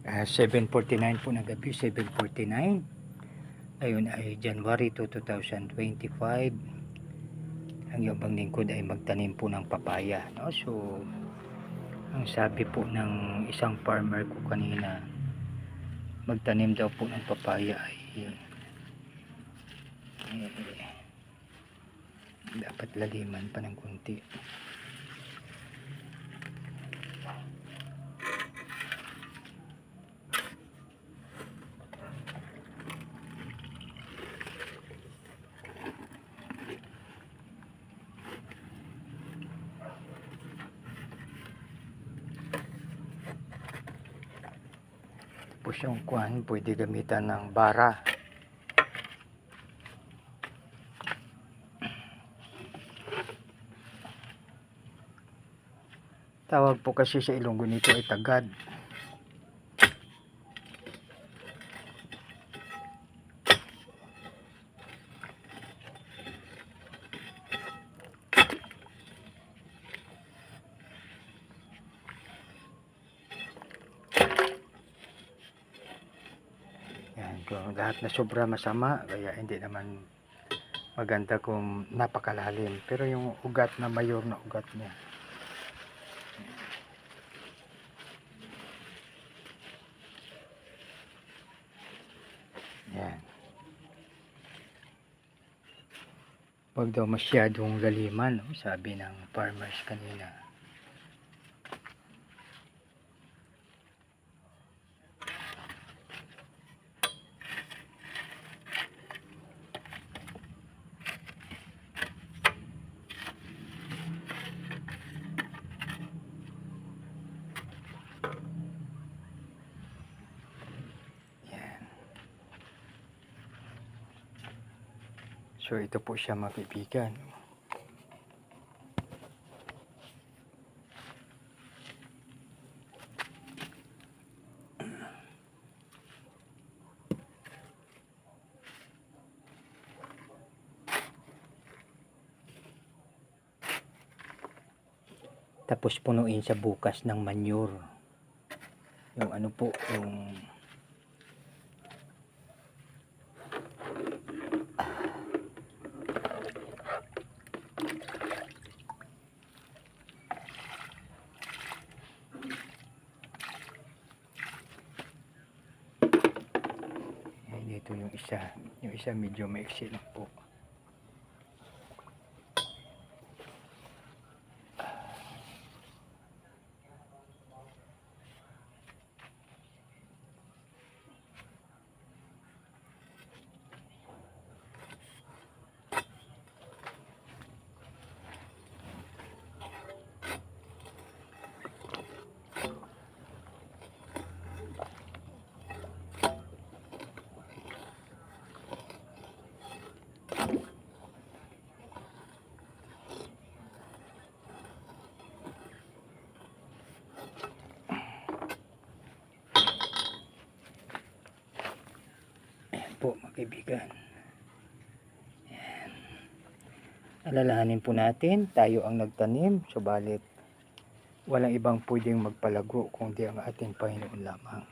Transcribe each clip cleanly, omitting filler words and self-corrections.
7:49 po ng gabi, 7:49. Ayun ay January 2, 2025. Ang iyong lingkod ay magtanim po ng papaya, no? So ang sabi po ng isang farmer ko kanina, magtanim daw po ng papaya ay dapat laliman pa ng kunti. Tapos yung kuhan, pwede gamitan ng bara. Tawag po kasi sa Ilonggo nito ay tagad. Yan, kung lahat na sobra masama, kaya hindi naman maganda kung napakalalim. Pero yung ugat na mayor na ugat niya, yan. Huwag daw masyadong laliman, no? Sabi ng farmers kanina. So ito po siya, mga kaibigan. Tapos punuin sa bukas ng manure. Yung ano po, yung dito yung isa medyo maiksi lang po. Po, mga kaibigan. Ayan. Alalahanin po natin, tayo ang nagtanim, subalit walang ibang pwedeng magpalago kundi ang ating Panginoon lamang.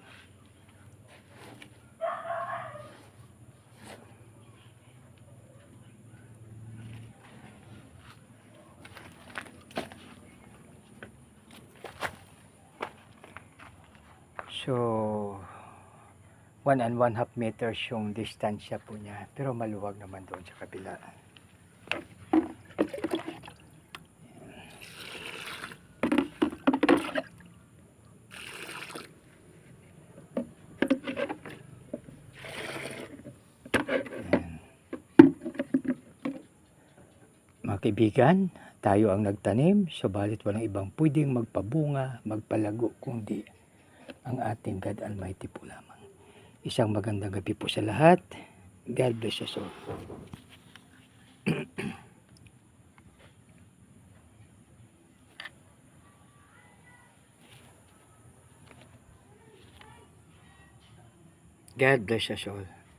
So 1 and 1/2 meters yung distansya po niya, pero maluwag naman doon sa kabila. Mga kaibigan, tayo ang nagtanim, subalit walang ibang pwedeng magpabunga, magpalago kundi ang ating God Almighty po lamang. Isang magandang gabi po sa lahat. God bless us all. God bless us all.